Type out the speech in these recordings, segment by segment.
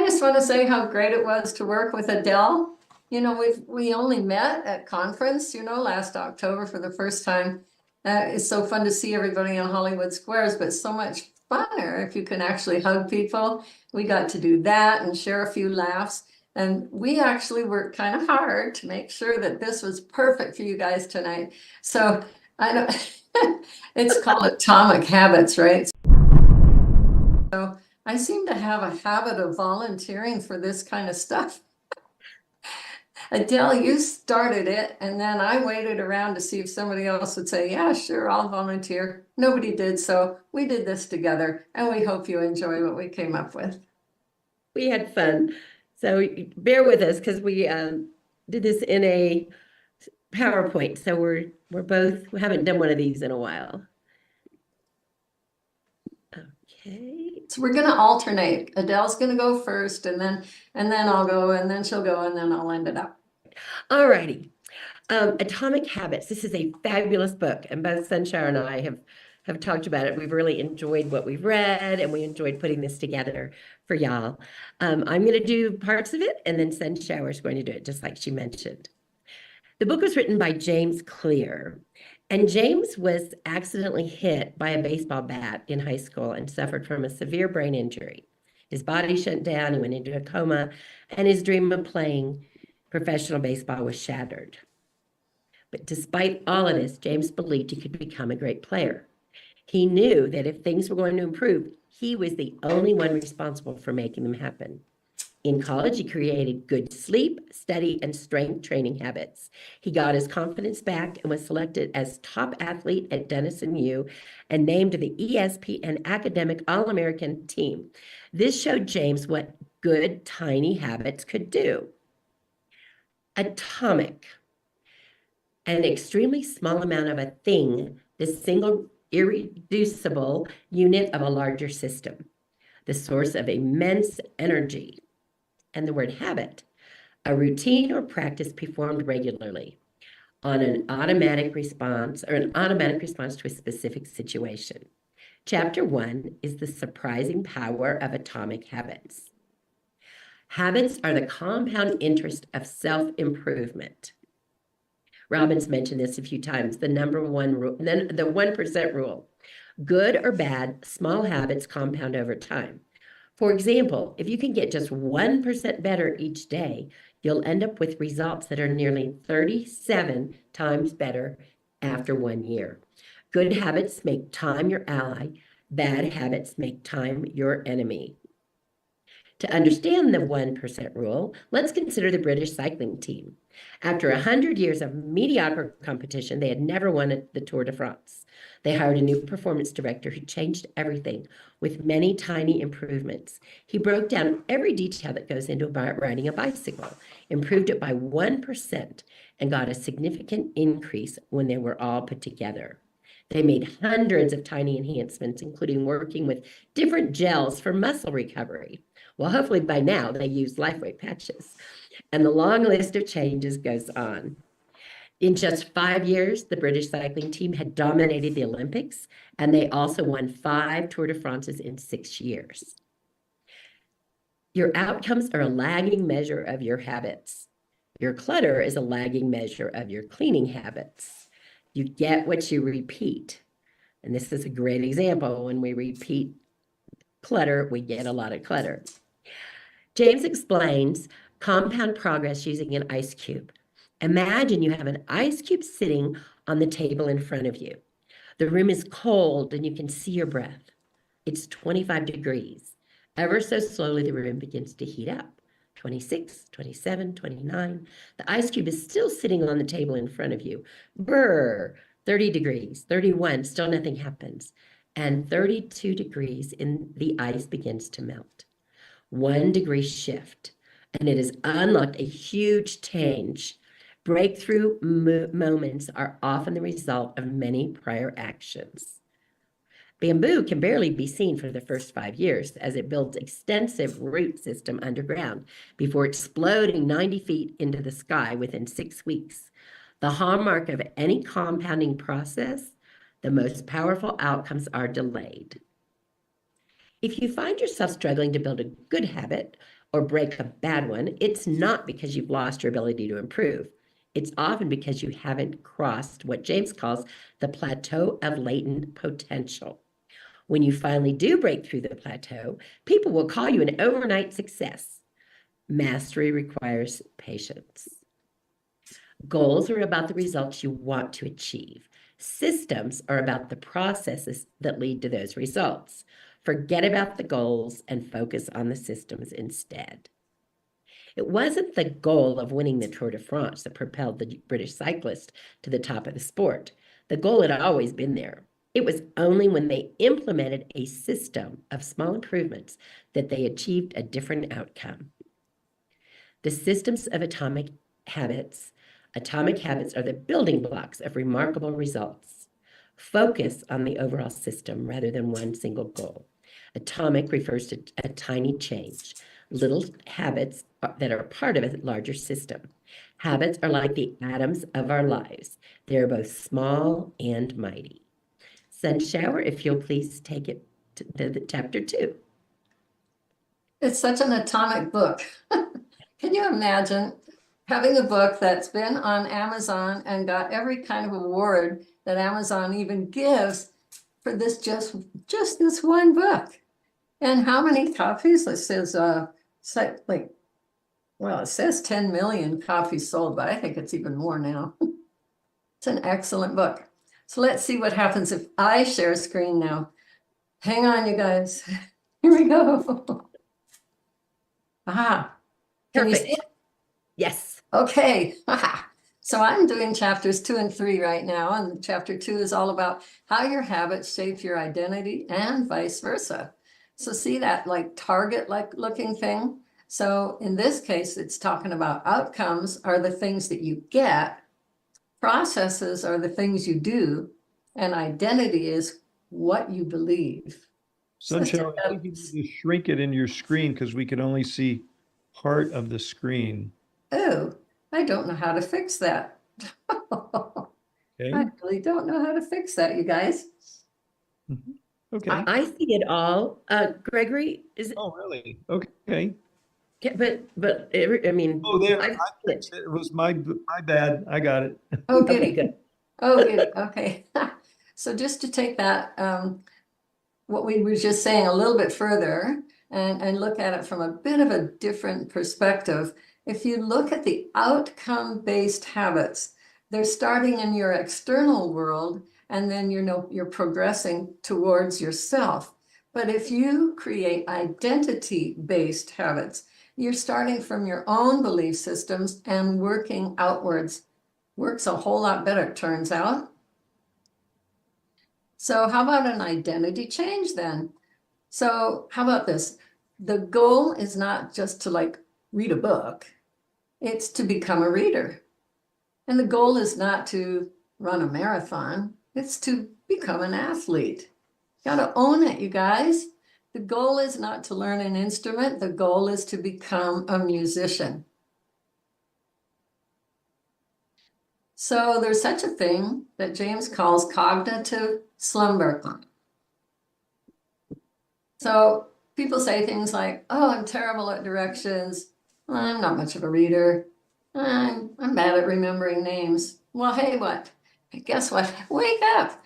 just want to say how great it was to work with Adele. You know, we only met at conference, last October for the first time. It's so fun to see everybody in Hollywood Squares, but so much funner if you can actually hug people. We got to do that and share a few laughs. And we actually worked kind of hard to make sure that this was perfect for you guys tonight. So I don't, it's called Atomic Habits, right? So I seem to have a habit of volunteering for this kind of stuff. Adele, you started it, and then I waited around to see if somebody else would say, yeah, sure, I'll volunteer. Nobody did, so we did this together, and we hope you enjoy what we came up with. We had fun. So bear with us because we did this in a PowerPoint. So we haven't done one of these in a while. Okay. So we're gonna alternate. Adele's gonna go first, and then I'll go, and then she'll go, and then I'll end it up. All righty. Atomic Habits. This is a fabulous book, and both Sunshine and I have talked about it. We've really enjoyed what we've read, and we enjoyed putting this together for y'all. I'm going to do parts of it, and then Sunshine is going to do it, just like she mentioned. The book was written by James Clear, and James was accidentally hit by a baseball bat in high school and suffered from a severe brain injury. His body shut down, he went into a coma, and his dream of playing professional baseball was shattered. But despite all of this, James believed he could become a great player. He knew that if things were going to improve, he was the only one responsible for making them happen. In college, he created good sleep, study, and strength training habits. He got his confidence back and was selected as top athlete at Denison U and named to the ESPN Academic All-American team. This showed James what good, tiny habits could do. Atomic, an extremely small amount of a thing, the single irreducible unit of a larger system, the source of immense energy. And the word habit, a routine or practice performed regularly on an automatic response to a specific situation. Chapter 1 is the surprising power of atomic habits. Habits are the compound interest of self-improvement. Robin's mentioned this a few times, the number one rule, then the 1% rule. Good or bad, small habits compound over time. For example, if you can get just 1% better each day, you'll end up with results that are nearly 37 times better after 1 year. Good habits make time your ally. Bad habits make time your enemy. To understand the 1% rule, let's consider the British cycling team. After 100 years of mediocre competition, they had never won the Tour de France. They hired a new performance director who changed everything with many tiny improvements. He broke down every detail that goes into riding a bicycle, improved it by 1%, and got a significant increase when they were all put together. They made hundreds of tiny enhancements, including working with different gels for muscle recovery. Well, hopefully by now they use LifeWave patches. And the long list of changes goes on. In just 5 years, the British cycling team had dominated the Olympics, and they also won 5 Tour de France's in 6 years. Your outcomes are a lagging measure of your habits. Your clutter is a lagging measure of your cleaning habits. You get what you repeat. And this is a great example. When we repeat clutter, we get a lot of clutter. James explains compound progress using an ice cube. Imagine you have an ice cube sitting on the table in front of you. The room is cold and you can see your breath. It's 25 degrees. Ever so slowly, the room begins to heat up. 26, 27, 29. The ice cube is still sitting on the table in front of you. Brr, 30 degrees, 31, still nothing happens. And 32 degrees and the ice begins to melt. 1 degree shift, and it has unlocked a huge change. Breakthrough moments are often the result of many prior actions. Bamboo can barely be seen for the first 5 years as it builds extensive root system underground before exploding 90 feet into the sky within 6 weeks. The hallmark of any compounding process, the most powerful outcomes are delayed. If you find yourself struggling to build a good habit, or break a bad one, it's not because you've lost your ability to improve. It's often because you haven't crossed what James calls the plateau of latent potential. When you finally do break through the plateau, people will call you an overnight success. Mastery requires patience. Goals are about the results you want to achieve. Systems are about the processes that lead to those results. Forget about the goals and focus on the systems instead. It wasn't the goal of winning the Tour de France that propelled the British cyclist to the top of the sport. The goal had always been there. It was only when they implemented a system of small improvements that they achieved a different outcome. The systems of atomic habits are the building blocks of remarkable results. Focus on the overall system rather than one single goal. Atomic refers to a tiny change, little habits that are part of a larger system. Habits are like the atoms of our lives. They are both small and mighty. Sunshower, if you'll please take it to the chapter 2. It's such an atomic book. Can you imagine having a book that's been on Amazon and got every kind of award that Amazon even gives for this just this one book? And how many copies? It says it says 10 million copies sold, but I think it's even more now. It's an excellent book. So let's see what happens if I share screen now. Hang on, you guys. Here we go. Aha. Can you see it? Yes. Okay. So I'm doing chapters 2 and 3 right now. And chapter 2 is all about how your habits shape your identity and vice versa. So see that like target-like looking thing? So in this case, it's talking about outcomes are the things that you get. Processes are the things you do. And identity is what you believe. Sunshine, I think you need to shrink it in your screen because we can only see part of the screen. Oh, I don't know how to fix that. Okay. I really don't know how to fix that, you guys. Okay. I see it all. Gregory, is it? Oh, really? Okay. But I mean, Oh, there. I It was my bad. I got it. Oh, okay, goody. good. Oh, goody. Okay. So just to take that, what we were just saying a little bit further and look at it from a bit of a different perspective. If you look at the outcome-based habits, they're starting in your external world, and then you're progressing towards yourself. But if you create identity-based habits, you're starting from your own belief systems and working outwards. Works a whole lot better, it turns out. So how about an identity change then? So how about this? The goal is not just to like read a book, it's to become a reader. And the goal is not to run a marathon, it's to become an athlete. Gotta own it, you guys. The goal is not to learn an instrument, the goal is to become a musician. So there's such a thing that James calls cognitive slumber. So people say things like, oh, I'm terrible at directions. I'm not much of a reader. I'm bad at remembering names. Well, hey, what? Guess what? Wake up.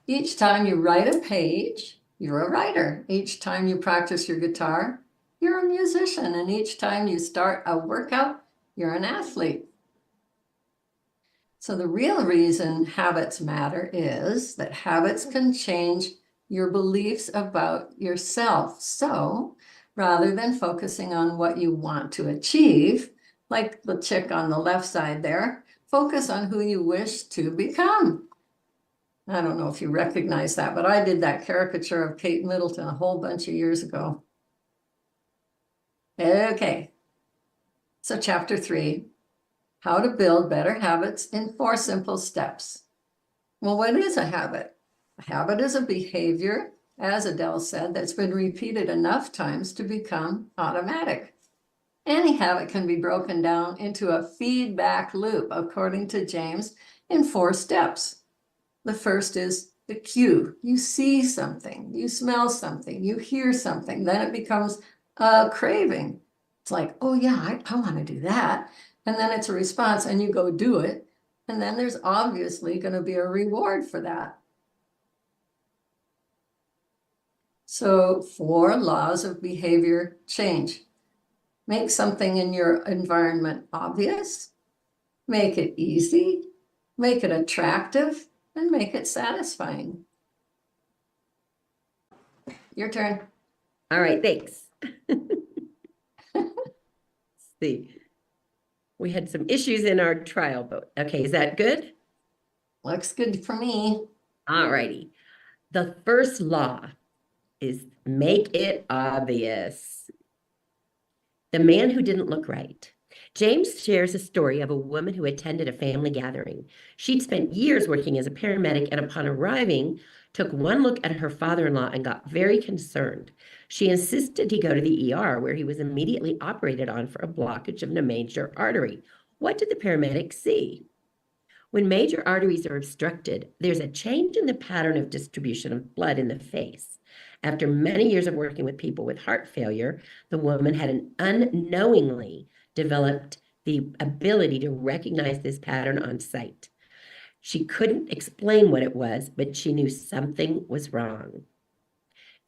Each time you write a page, you're a writer. Each time you practice your guitar, you're a musician. And each time you start a workout, you're an athlete. So the real reason habits matter is that habits can change your beliefs about yourself. So rather than focusing on what you want to achieve, like the chick on the left side there, focus on who you wish to become. I don't know if you recognize that, but I did that caricature of Kate Middleton a whole bunch of years ago. Okay, so chapter 3. How to build better habits in 4 simple steps. Well, what is a habit? A habit is a behavior, as Adele said, that's been repeated enough times to become automatic. Any habit can be broken down into a feedback loop, according to James, in 4 steps. The first is the cue. You see something, you smell something, you hear something, then it becomes a craving. It's like, oh yeah, I want to do that. And then it's a response and you go do it. And then there's obviously going to be a reward for that. So 4 laws of behavior change. Make something in your environment obvious, make it easy, make it attractive, and make it satisfying. Your turn. All right, thanks. Let's see. We had some issues in our trial vote. Okay, is that good? Looks good for me. All righty. The first law is make it obvious. The man who didn't look right. James shares a story of a woman who attended a family gathering. She'd spent years working as a paramedic and upon arriving, took one look at her father-in-law and got very concerned. She insisted he go to the ER, where he was immediately operated on for a blockage of a major artery. What did the paramedic see? When major arteries are obstructed, there's a change in the pattern of distribution of blood in the face. After many years of working with people with heart failure, the woman had unknowingly developed the ability to recognize this pattern on sight. She couldn't explain what it was, but she knew something was wrong.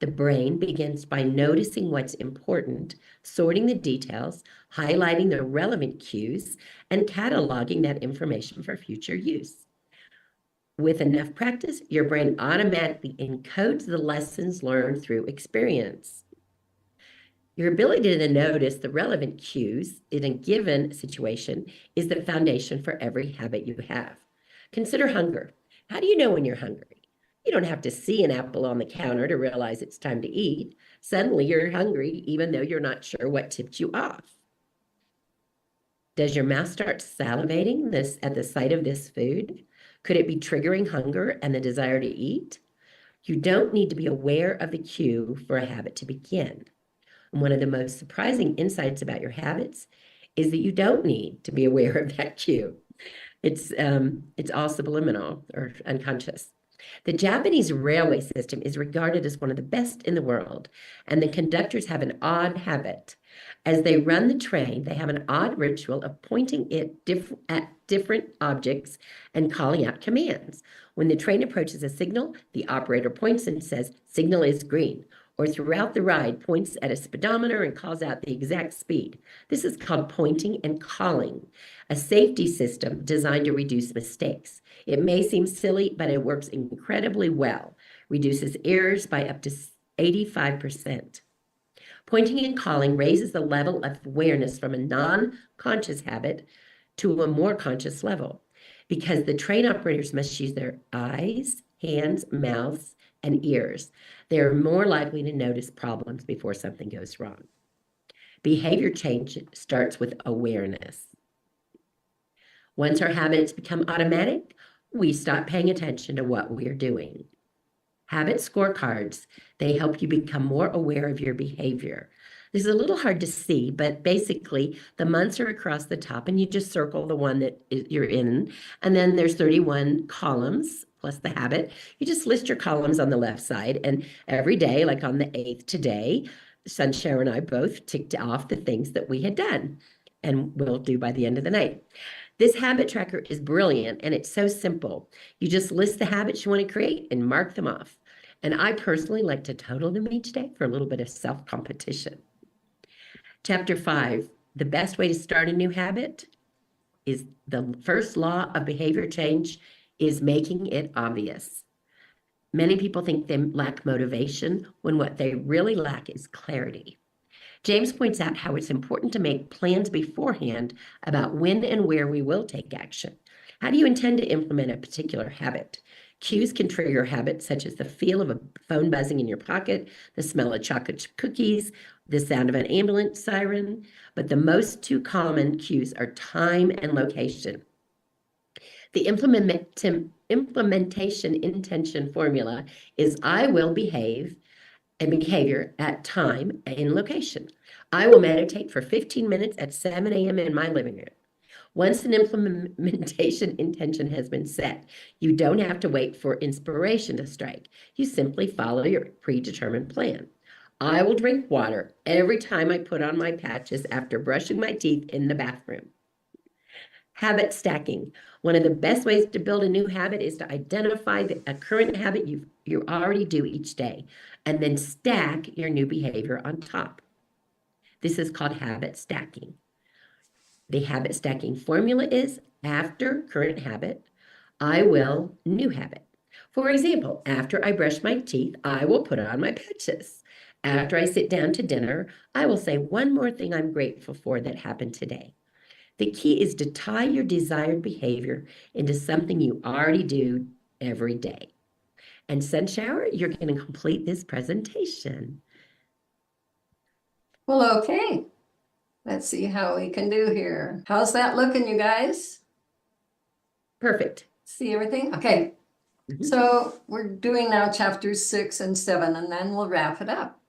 The brain begins by noticing what's important, sorting the details, highlighting the relevant cues, and cataloging that information for future use. With enough practice, your brain automatically encodes the lessons learned through experience. Your ability to notice the relevant cues in a given situation is the foundation for every habit you have. Consider hunger. How do you know when you're hungry? You don't have to see an apple on the counter to realize it's time to eat. Suddenly you're hungry, even though you're not sure what tipped you off. Does your mouth start salivating at the sight of this food? Could it be triggering hunger and the desire to eat? You don't need to be aware of the cue for a habit to begin. And one of the most surprising insights about your habits is that you don't need to be aware of that cue. It's all subliminal or unconscious. The Japanese railway system is regarded as one of the best in the world, and the conductors have an odd habit. As they run the train, they have an odd ritual of pointing it at different objects and calling out commands. When the train approaches a signal, the operator points and says, "Signal is green," or throughout the ride points at a speedometer and calls out the exact speed. This is called pointing and calling, a safety system designed to reduce mistakes. It may seem silly, but it works incredibly well, reduces errors by up to 85%. Pointing and calling raises the level of awareness from a non-conscious habit to a more conscious level, because the train operators must use their eyes, hands, mouths, and ears. They are more likely to notice problems before something goes wrong. Behavior change starts with awareness. Once our habits become automatic, we stop paying attention to what we are doing. Habit scorecards, they help you become more aware of your behavior. This is a little hard to see, but basically the months are across the top and you just circle the one that you're in. And then there's 31 columns plus the habit. You just list your columns on the left side, and every day, like on the 8th today, Sunshine and I both ticked off the things that we had done and will do by the end of the night. This habit tracker is brilliant, and it's so simple. You just list the habits you want to create and mark them off. And I personally like to total them each day for a little bit of self-competition. Chapter 5, the best way to start a new habit is the first law of behavior change is making it obvious. Many people think they lack motivation when what they really lack is clarity. James points out how it's important to make plans beforehand about when and where we will take action. How do you intend to implement a particular habit? Cues can trigger habits such as the feel of a phone buzzing in your pocket, the smell of chocolate cookies, the sound of an ambulance siren, but the most two common cues are time and location. The implementation intention formula is I will behave a behavior at time and location. I will meditate for 15 minutes at 7 a.m. in my living room. Once an implementation intention has been set, you don't have to wait for inspiration to strike. You simply follow your predetermined plan. I will drink water every time I put on my patches after brushing my teeth in the bathroom. Habit stacking. One of the best ways to build a new habit is to identify a current habit you already do each day, and then stack your new behavior on top. This is called habit stacking. The habit stacking formula is after current habit, I will new habit. For example, after I brush my teeth, I will put on my patches. After I sit down to dinner, I will say one more thing I'm grateful for that happened today. The key is to tie your desired behavior into something you already do every day. And Sunshower, you're going to complete this presentation. Well, okay. Let's see how we can do here. How's that looking, you guys? Perfect. See everything? Okay. Mhm. So we're doing now chapters 6 and 7, and then we'll wrap it up.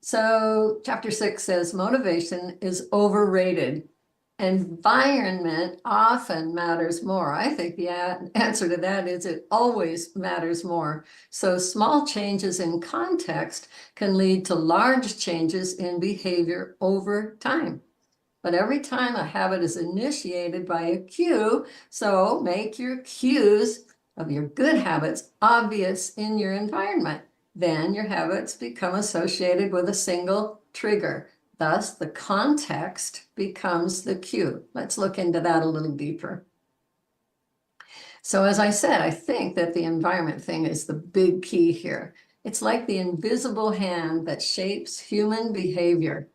So chapter 6 says motivation is overrated. Environment often matters more. I think the answer to that is it always matters more. So small changes in context can lead to large changes in behavior over time. But every time a habit is initiated by a cue, so make your cues of your good habits obvious in your environment. Then your habits become associated with a single trigger. Thus, the context becomes the cue. Let's look into that a little deeper. So as I said, I think that the environment thing is the big key here. It's like the invisible hand that shapes human behavior.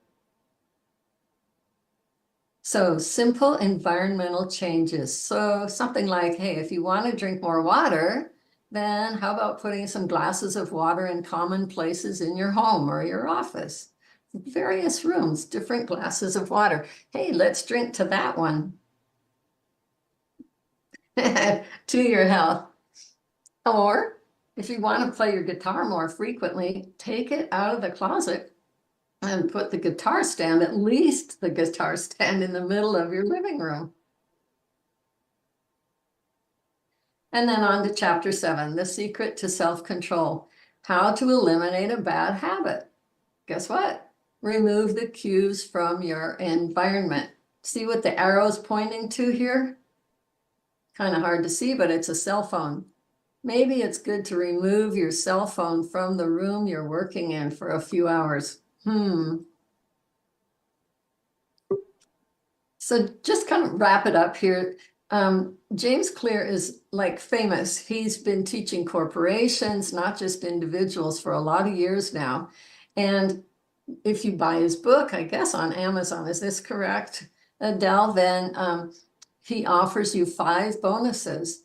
So simple environmental changes. So something like, hey, if you want to drink more water, then how about putting some glasses of water in common places in your home or your office? Various rooms, different glasses of water. Hey, let's drink to that one. To your health. Or if you want to play your guitar more frequently, take it out of the closet and put the guitar stand, at least the guitar stand, in the middle of your living room. And then on to chapter 7, the secret to self-control, how to eliminate a bad habit. Guess what? Remove the cues from your environment. See what the arrow's pointing to here? Kind of hard to see, but it's a cell phone. Maybe it's good to remove your cell phone from the room you're working in for a few hours. So just kind of wrap it up here. James Clear is like famous. He's been teaching corporations, not just individuals, for a lot of years now. And if you buy his book, I guess on Amazon, is this correct, Adele? Then he offers you 5 bonuses,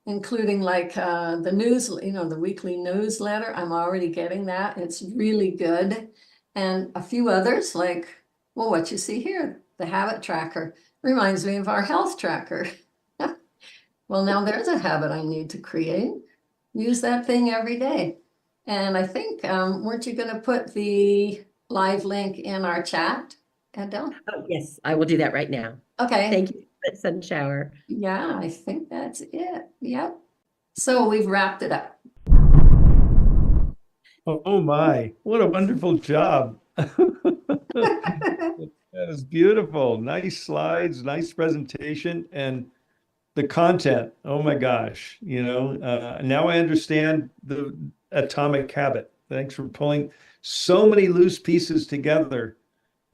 including like the news, the weekly newsletter. I'm already getting that. It's really good. And a few others like, well, what you see here, the habit tracker, reminds me of our health tracker. Well, now there's a habit I need to create. Use that thing every day. And I think, weren't you going to put the live link in our chat, Adele? Oh, yes, I will do that right now. Okay. Thank you, Sunshower. Yeah, I think that's it. Yep. So we've wrapped it up. Oh my, what a wonderful job. That is beautiful. Nice slides, nice presentation, and the content. Oh my gosh, now I understand the atomic habit. Thanks for pulling so many loose pieces together.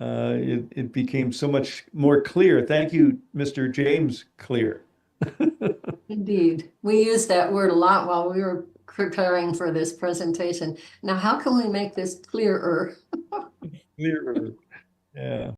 It became so much more clear. Thank you, Mr. James Clear. Indeed. We used that word a lot while we were preparing for this presentation. Now, how can we make this clearer? Clearer. Yeah.